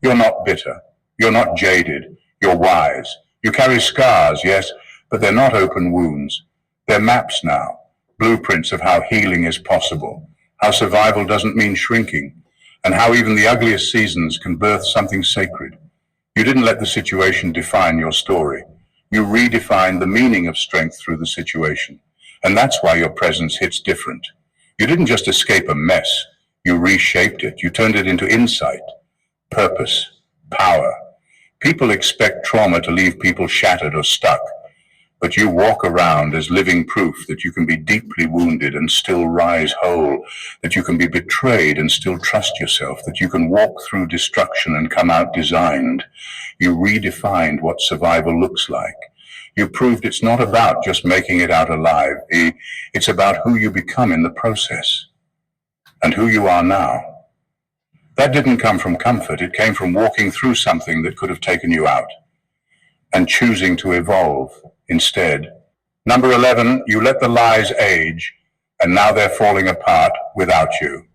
You're not bitter. You're not jaded. You're wise. You carry scars, yes, but they're not open wounds. They're maps now, blueprints of how healing is possible, how survival doesn't mean shrinking, and how even the ugliest seasons can birth something sacred. You didn't let the situation define your story. You redefined the meaning of strength through the situation. And that's why your presence hits different. You didn't just escape a mess. You reshaped it. You turned it into insight, purpose, power. People expect trauma to leave people shattered or stuck, but you walk around as living proof that you can be deeply wounded and still rise whole, that you can be betrayed and still trust yourself, that you can walk through destruction and come out designed. You redefined what survival looks like. You proved it's not about just making it out alive. It's about who you become in the process and who you are now. That didn't come from comfort. It came from walking through something that could have taken you out and choosing to evolve instead. Number 11, you let the lies age, and now they're falling apart without you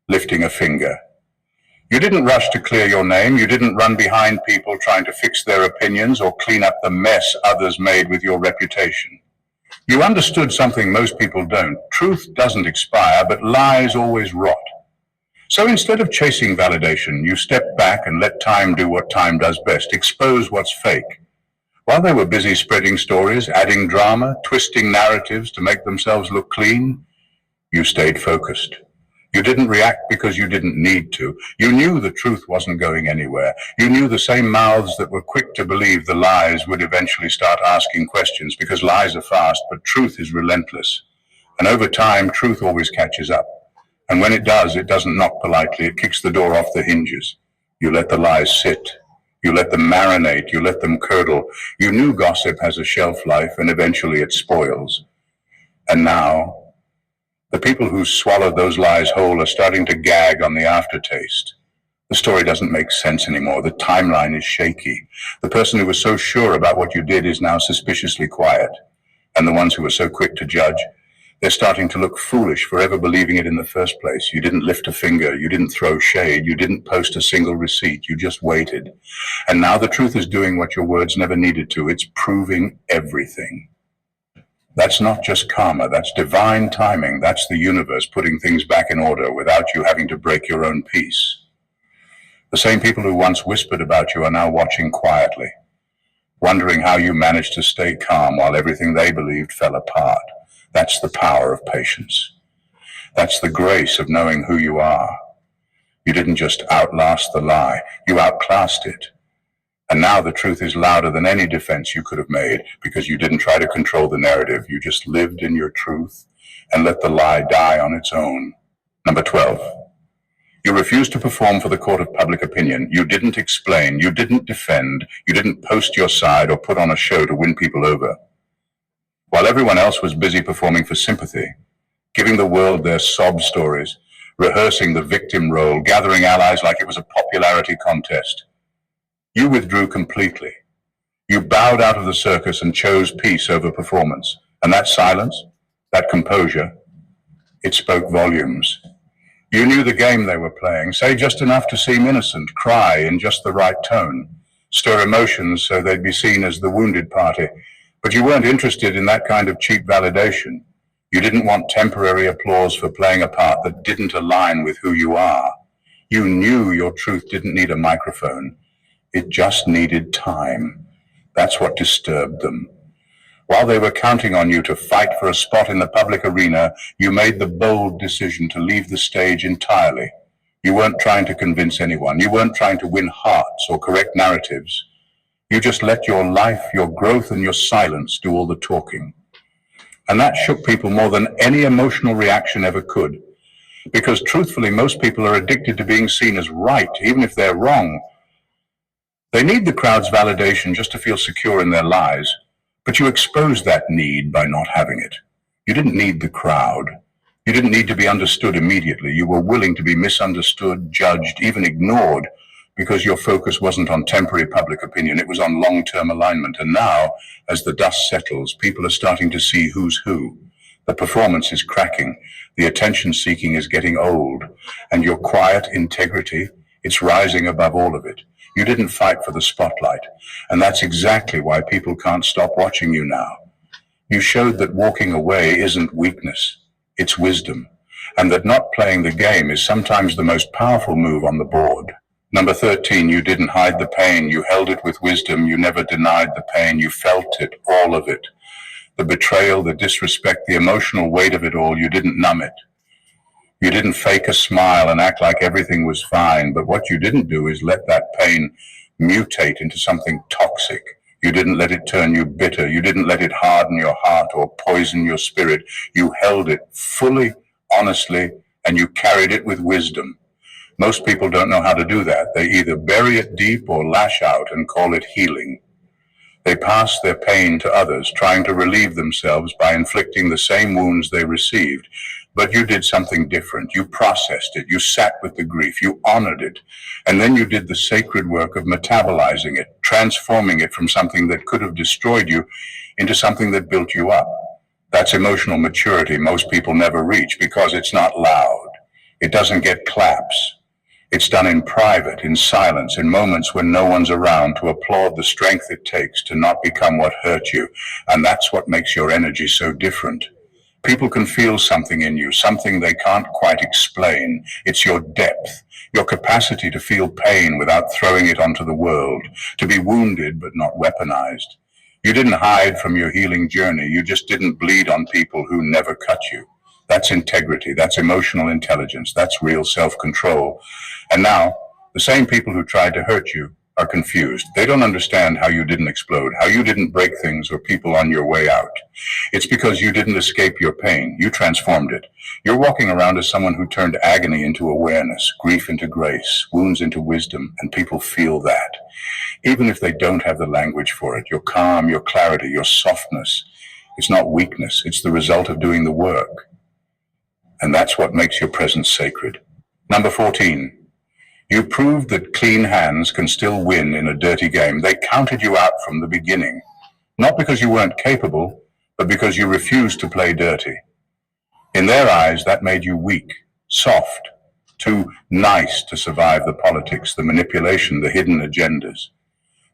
lifting a finger. You didn't rush to clear your name. You didn't run behind people trying to fix their opinions or clean up the mess others made with your reputation. You understood something most people don't. Truth doesn't expire, but lies always rot. So instead of chasing validation, you stepped back and let time do what time does best, expose what's fake. While they were busy spreading stories, adding drama, twisting narratives to make themselves look clean, you stayed focused. You didn't react because you didn't need to. You knew the truth wasn't going anywhere. You knew the same mouths that were quick to believe the lies would eventually start asking questions, because lies are fast, but truth is relentless. And over time, truth always catches up. And when it does, it doesn't knock politely. It kicks the door off the hinges. You let the lies sit. You let them marinate. You let them curdle. You knew gossip has a shelf life, and eventually it spoils. And now, the people who swallowed those lies whole are starting to gag on the aftertaste. The story doesn't make sense anymore. The timeline is shaky. The person who was so sure about what you did is now suspiciously quiet. And the ones who were so quick to judge, they're starting to look foolish for ever believing it in the first place. You didn't lift a finger. You didn't throw shade. You didn't post a single receipt. You just waited. And now the truth is doing what your words never needed to. It's proving everything. That's not just karma. That's divine timing. That's the universe putting things back in order without you having to break your own peace. The same people who once whispered about you are now watching quietly, wondering how you managed to stay calm while everything they believed fell apart. That's the power of patience. That's the grace of knowing who you are. You didn't just outlast the lie, you outclassed it. And now the truth is louder than any defense you could have made, because you didn't try to control the narrative. You just lived in your truth and let the lie die on its own. Number 12. You refused to perform for the court of public opinion. You didn't explain. You didn't defend. You didn't post your side or put on a show to win people over. While everyone else was busy performing for sympathy, giving the world their sob stories, rehearsing the victim role, gathering allies like it was a popularity contest, you withdrew completely. You bowed out of the circus and chose peace over performance. And that silence, that composure, it spoke volumes. You knew the game they were playing. Say just enough to seem innocent, cry in just the right tone, stir emotions so they'd be seen as the wounded party. But you weren't interested in that kind of cheap validation. You didn't want temporary applause for playing a part that didn't align with who you are. You knew your truth didn't need a microphone. It just needed time. That's what disturbed them. While they were counting on you to fight for a spot in the public arena, you made the bold decision to leave the stage entirely. You weren't trying to convince anyone. You weren't trying to win hearts or correct narratives. You just let your life, your growth, and your silence do all the talking. And that shook people more than any emotional reaction ever could. Because truthfully, most people are addicted to being seen as right, even if they're wrong. They need the crowd's validation just to feel secure in their lies, but you exposed that need by not having it. You didn't need the crowd. You didn't need to be understood immediately. You were willing to be misunderstood, judged, even ignored, because your focus wasn't on temporary public opinion, it was on long-term alignment. And now, as the dust settles, people are starting to see who's who. The performance is cracking, the attention-seeking is getting old, and your quiet integrity, it's rising above all of it. You didn't fight for the spotlight. And that's exactly why people can't stop watching you now. You showed that walking away isn't weakness, it's wisdom. And that not playing the game is sometimes the most powerful move on the board. Number 13, you didn't hide the pain. You held it with wisdom. You never denied the pain. You felt it, all of it. The betrayal, the disrespect, the emotional weight of it all, you didn't numb it. You didn't fake a smile and act like everything was fine. But what you didn't do is let that pain mutate into something toxic. You didn't let it turn you bitter. You didn't let it harden your heart or poison your spirit. You held it fully, honestly, and you carried it with wisdom. Most people don't know how to do that. They either bury it deep or lash out and call it healing. They pass their pain to others, trying to relieve themselves by inflicting the same wounds they received. But you did something different. You processed it. You sat with the grief. You honored it. And then you did the sacred work of metabolizing it, transforming it from something that could have destroyed you into something that built you up. That's emotional maturity most people never reach because it's not loud. It doesn't get claps. It's done in private, in silence, in moments when no one's around to applaud the strength it takes to not become what hurt you. And that's what makes your energy so different. People can feel something in you, something they can't quite explain. It's your depth, your capacity to feel pain without throwing it onto the world, to be wounded but not weaponized. You didn't hide from your healing journey. You just didn't bleed on people who never cut you. That's integrity. That's emotional intelligence. That's real self-control. And now, the same people who tried to hurt you are confused. They don't understand how you didn't explode, how you didn't break things or people on your way out. It's because you didn't escape your pain. You transformed it. You're walking around as someone who turned agony into awareness, grief into grace, wounds into wisdom, and people feel that. Even if they don't have the language for it, your calm, your clarity, your softness, it's not weakness. It's the result of doing the work. And that's what makes your presence sacred. Number 14. You proved that clean hands can still win in a dirty game. They counted you out from the beginning, not because you weren't capable, but because you refused to play dirty. In their eyes, that made you weak, soft, too nice to survive the politics, the manipulation, the hidden agendas.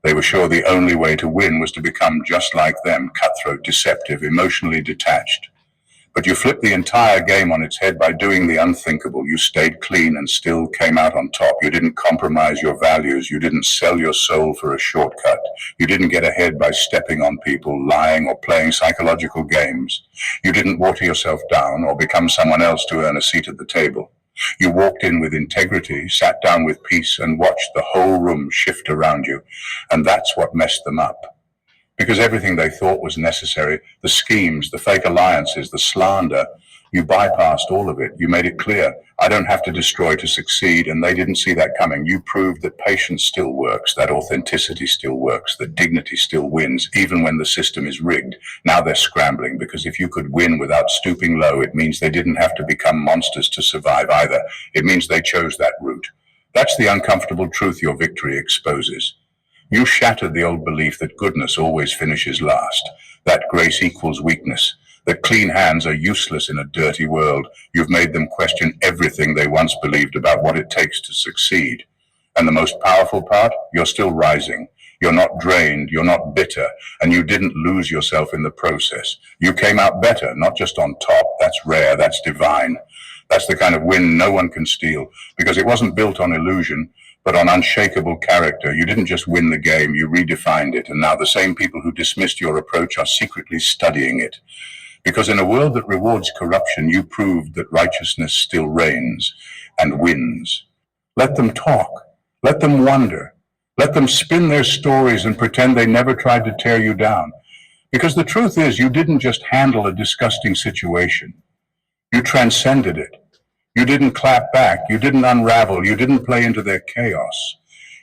They were sure the only way to win was to become just like them, cutthroat, deceptive, emotionally detached. But you flipped the entire game on its head by doing the unthinkable. You stayed clean and still came out on top. You didn't compromise your values. You didn't sell your soul for a shortcut. You didn't get ahead by stepping on people, lying, or playing psychological games. You didn't water yourself down or become someone else to earn a seat at the table. You walked in with integrity, sat down with peace, and watched the whole room shift around you. And that's what messed them up. Because everything they thought was necessary, the schemes, the fake alliances, the slander, you bypassed all of it. You made it clear, I don't have to destroy to succeed, and they didn't see that coming. You proved that patience still works, that authenticity still works, that dignity still wins, even when the system is rigged. Now they're scrambling, because if you could win without stooping low, it means they didn't have to become monsters to survive either. It means they chose that route. That's the uncomfortable truth your victory exposes. You shattered the old belief that goodness always finishes last, that grace equals weakness, that clean hands are useless in a dirty world. You've made them question everything they once believed about what it takes to succeed. And the most powerful part, you're still rising. You're not drained, you're not bitter, and you didn't lose yourself in the process. You came out better, not just on top. That's rare, that's divine. That's the kind of win no one can steal, because it wasn't built on illusion, but on unshakable character. You didn't just win the game, you redefined it. And now the same people who dismissed your approach are secretly studying it. Because in a world that rewards corruption, you proved that righteousness still reigns and wins. Let them talk. Let them wonder. Let them spin their stories and pretend they never tried to tear you down. Because the truth is, you didn't just handle a disgusting situation. You transcended it. You didn't clap back, you didn't unravel, you didn't play into their chaos.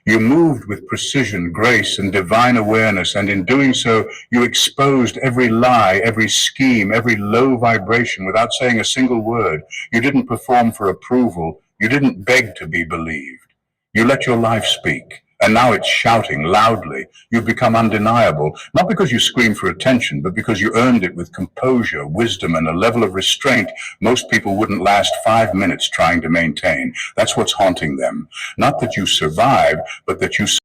You moved with precision, grace, and divine awareness, and in doing so, you exposed every lie, every scheme, every low vibration without saying a single word. You didn't perform for approval, you didn't beg to be believed. You let your life speak, and now it's shouting loudly. You've become undeniable, not because you scream for attention, but because you earned it with composure, wisdom, and a level of restraint most people wouldn't last 5 minutes trying to maintain. That's what's haunting them. Not that you survive, but that you